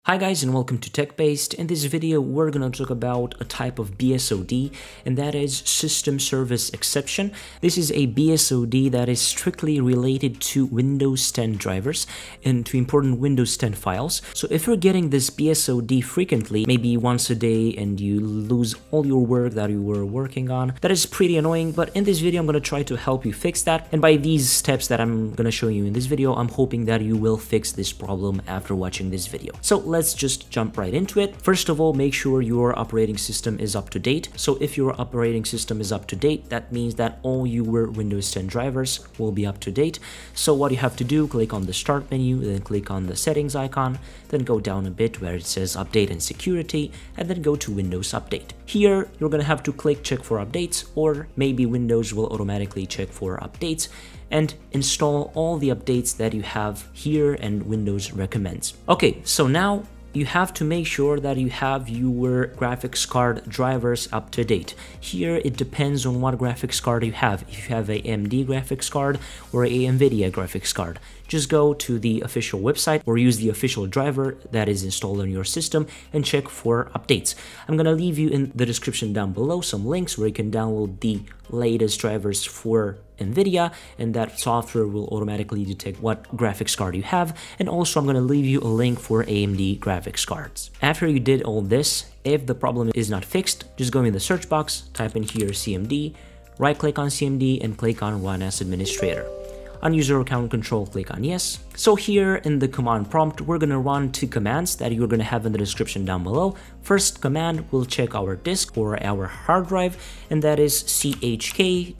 Hi guys and welcome to TechBased. In this video we're going to talk about a type of BSOD, and that is System Service Exception. This is a BSOD that is strictly related to Windows 10 drivers and to important Windows 10 files. So if you're getting this BSOD frequently, maybe once a day, and you lose all your work that you were working on, that is pretty annoying. But in this video I'm going to try to help you fix that, and by these steps that I'm going to show you in this video, I'm hoping that you will fix this problem after watching this video. So let's just jump right into it. First of all, make sure your operating system is up to date. So if your operating system is up to date, that means that all your Windows 10 drivers will be up to date. So what you have to do, click on the start menu, then click on the settings icon, then go down a bit where it says update and security, and then go to Windows Update. Here you're gonna have to click check for updates, or maybe Windows will automatically check for updates, and install all the updates that you have here and Windows recommends. Okay, so now you have to make sure that you have your graphics card drivers up to date. Here it depends on what graphics card you have. If you have a AMD graphics card or a NVIDIA graphics card, just go to the official website or use the official driver that is installed on your system and check for updates. I'm gonna leave you in the description down below some links where you can download the latest drivers for NVIDIA, and that software will automatically detect what graphics card you have. And also I'm going to leave you a link for AMD graphics cards. After you did all this, if the problem is not fixed, just go in the search box, type in here CMD, right click on CMD and click on Run as Administrator. On user account control, click on yes. So here in the command prompt, we're going to run two commands that you're going to have in the description down below. First command will check our disk or our hard drive, and that is chkdsk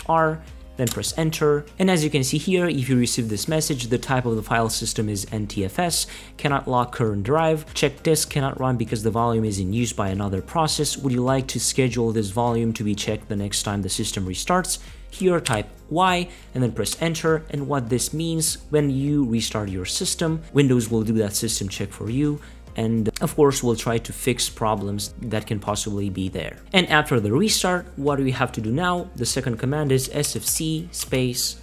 /r. Then press enter, and as you can see here, if you receive this message, the type of the file system is NTFS, cannot lock current drive, check disk cannot run because the volume is in use by another process. Would you like to schedule this volume to be checked the next time the system restarts? Here type Y and then press enter, and what this means, when you restart your system, Windows will do that system check for you, and of course we'll try to fix problems that can possibly be there. And after the restart, what do we have to do now? The second command is sfc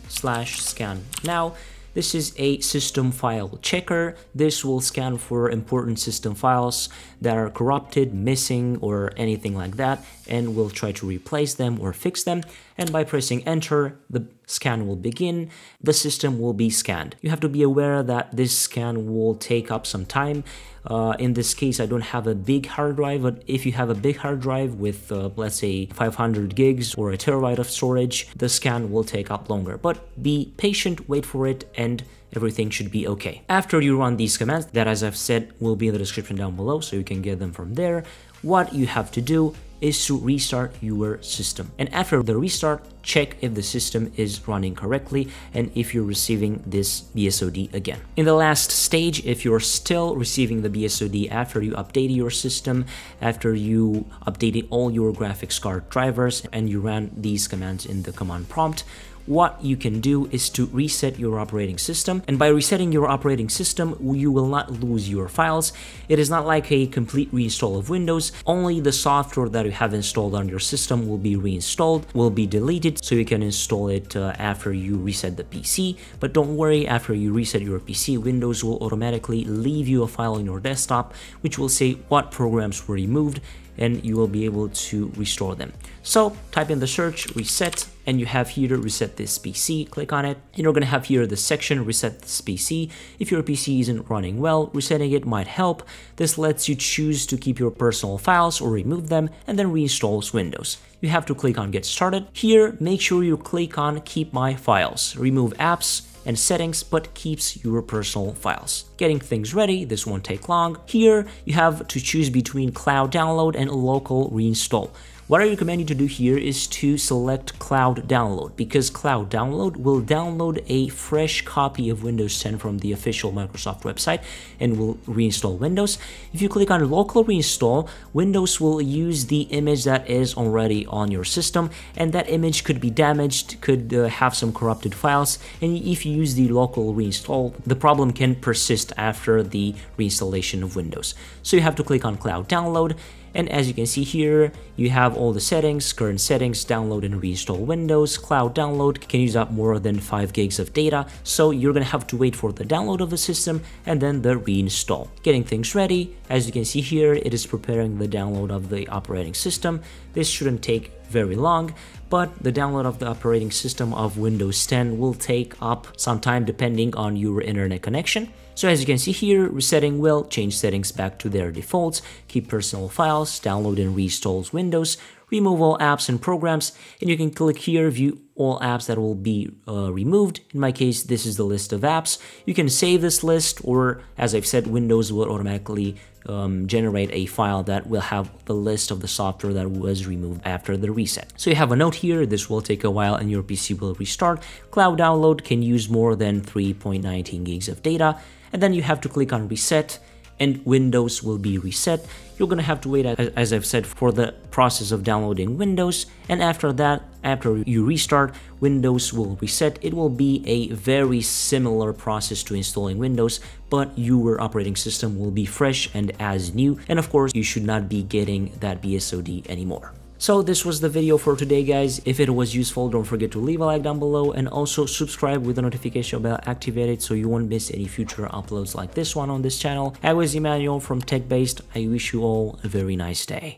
/scannow. This is a system file checker. This will scan for important system files that are corrupted, missing, or anything like that, and we'll try to replace them or fix them. And by pressing enter, the scan will begin. The system will be scanned. You have to be aware that this scan will take up some time. In this case, I don't have a big hard drive, but if you have a big hard drive with, let's say, 500 gigs or a terabyte of storage, the scan will take up longer. But be patient, wait for it, and everything should be okay. After you run these commands, that, as I've said, will be in the description down below, so you can get them from there, what you have to do is to restart your system. And after the restart, check if the system is running correctly and if you're receiving this BSOD again. In the last stage, if you're still receiving the BSOD after you updated your system, after you updated all your graphics card drivers and you ran these commands in the command prompt, what you can do is to reset your operating system. And by resetting your operating system, you will not lose your files. It is not like a complete reinstall of Windows. Only the software that you have installed on your system will be reinstalled, will be deleted, so you can install it after you reset the PC. But don't worry, after you reset your PC, Windows will automatically leave you a file on your desktop which will say what programs were removed, and you will be able to restore them. So type in the search reset, and you have here reset this PC, click on it, and you're gonna have here the section reset this PC. If your PC isn't running well, resetting it might help. This lets you choose to keep your personal files or remove them, and then reinstalls Windows. You have to click on get started. Here, make sure you click on keep my files, remove apps and settings, but keeps your personal files. Getting things ready, this won't take long. Here, you have to choose between cloud download and local reinstall. What I recommend you to do here is to select Cloud Download, because Cloud Download will download a fresh copy of Windows 10 from the official Microsoft website and will reinstall Windows. If you click on Local Reinstall, Windows will use the image that is already on your system, and that image could be damaged, could have some corrupted files, and if you use the Local Reinstall, the problem can persist after the reinstallation of Windows. So you have to click on Cloud Download, And as you can see here, you have all the settings, current settings, download and reinstall Windows, cloud download, can use up more than 5 gigs of data, so you're gonna have to wait for the download of the system and then the reinstall. Getting things ready, as you can see here, it is preparing the download of the operating system. This shouldn't take very long, but the download of the operating system of Windows 10 will take up some time depending on your internet connection. So as you can see here, resetting will change settings back to their defaults, keep personal files, download and reinstall Windows, remove all apps and programs, and you can click here, view all apps that will be removed. In my case, this is the list of apps. You can save this list, or as I've said, Windows will automatically generate a file that will have the list of the software that was removed after the reset. So you have a note here, this will take a while and your PC will restart. Cloud download can use more than 3.19 gigs of data, and then you have to click on reset and Windows will be reset. You're gonna have to wait, as I've said, for the process of downloading Windows, and after that, after you restart, Windows will reset. It will be a very similar process to installing Windows, but your operating system will be fresh and as new, and of course, you should not be getting that BSOD anymore. So this was the video for today, guys. If it was useful, don't forget to leave a like down below and also subscribe with the notification bell activated so you won't miss any future uploads like this one on this channel. I was Emmanuel from TechBased. I wish you all a very nice day.